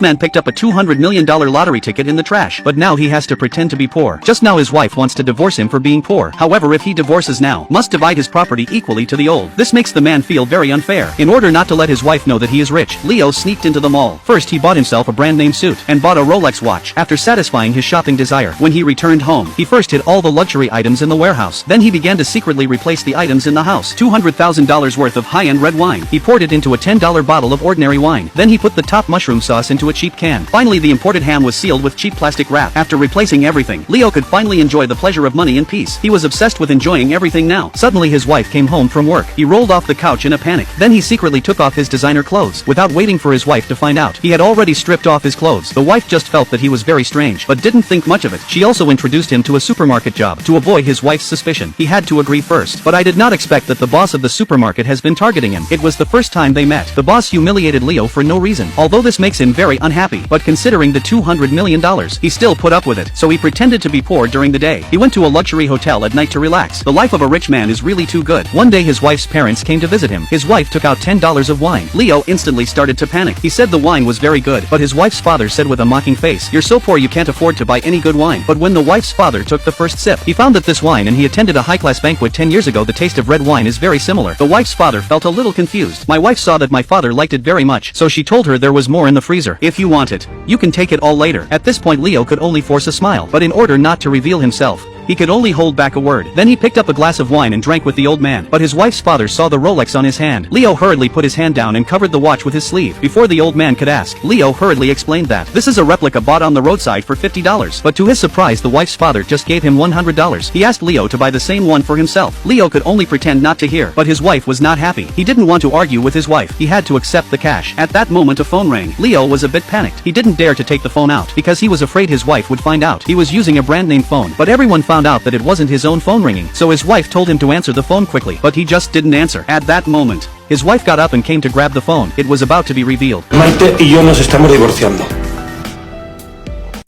Man picked up a $200 million lottery ticket in the trash, but now he has to pretend to be poor. Just now his wife wants to divorce him for being poor. However, if he divorces now, must divide his property equally to the old. This makes the man feel very unfair. In order not to let his wife know that he is rich, Leo sneaked into the mall. First he bought himself a brand name suit, and bought a Rolex watch. After satisfying his shopping desire, when he returned home, he first hid all the luxury items in the warehouse. Then he began to secretly replace the items in the house. $200,000 worth of high-end red wine. He poured it into a $10 bottle of ordinary wine. Then he put the top mushroom sauce into a cheap can. Finally, the imported ham was sealed with cheap plastic wrap. After replacing everything, Leo could finally enjoy the pleasure of money in peace. He was obsessed with enjoying everything now. Suddenly his wife came home from work. He rolled off the couch in a panic. Then he secretly took off his designer clothes. Without waiting for his wife to find out, he had already stripped off his clothes. The wife just felt that he was very strange, but didn't think much of it. She also introduced him to a supermarket job. To avoid his wife's suspicion, he had to agree first. But I did not expect that the boss of the supermarket has been targeting him. It was the first time they met. The boss humiliated Leo for no reason. Although this makes him very unhappy, but considering the $200 million, he still put up with it. So he pretended to be poor during the day. He went to a luxury hotel at night to relax. The life of a rich man is really too good. One day his wife's parents came to visit him. His wife took out $10 of wine. Leo instantly started to panic. He said the wine was very good, but his wife's father said with a mocking face, "You're so poor you can't afford to buy any good wine." But when the wife's father took the first sip, he found that this wine and he attended a high-class banquet 10 years ago. The taste of red wine is very similar. The wife's father felt a little confused. My wife saw that my father liked it very much, so she told her there was more in the freezer. If you want it, you can take it all later. At this point Leo could only force a smile, but in order not to reveal himself, he could only hold back a word. Then he picked up a glass of wine and drank with the old man. But his wife's father saw the Rolex on his hand. Leo hurriedly put his hand down and covered the watch with his sleeve. Before the old man could ask, Leo hurriedly explained that this is a replica bought on the roadside for $50. But to his surprise the wife's father just gave him $100. He asked Leo to buy the same one for himself. Leo could only pretend not to hear, but his wife was not happy. He didn't want to argue with his wife. He had to accept the cash. At that moment a phone rang. Leo was a bit panicked. He didn't dare to take the phone out, because he was afraid his wife would find out. He was using a brand name phone, but everyone found out that it wasn't his own phone ringing, so his wife told him to answer the phone quickly, but he just didn't answer. At that moment, his wife got up and came to grab the phone. It was about to be revealed. Maite y yo nos estamos divorciando.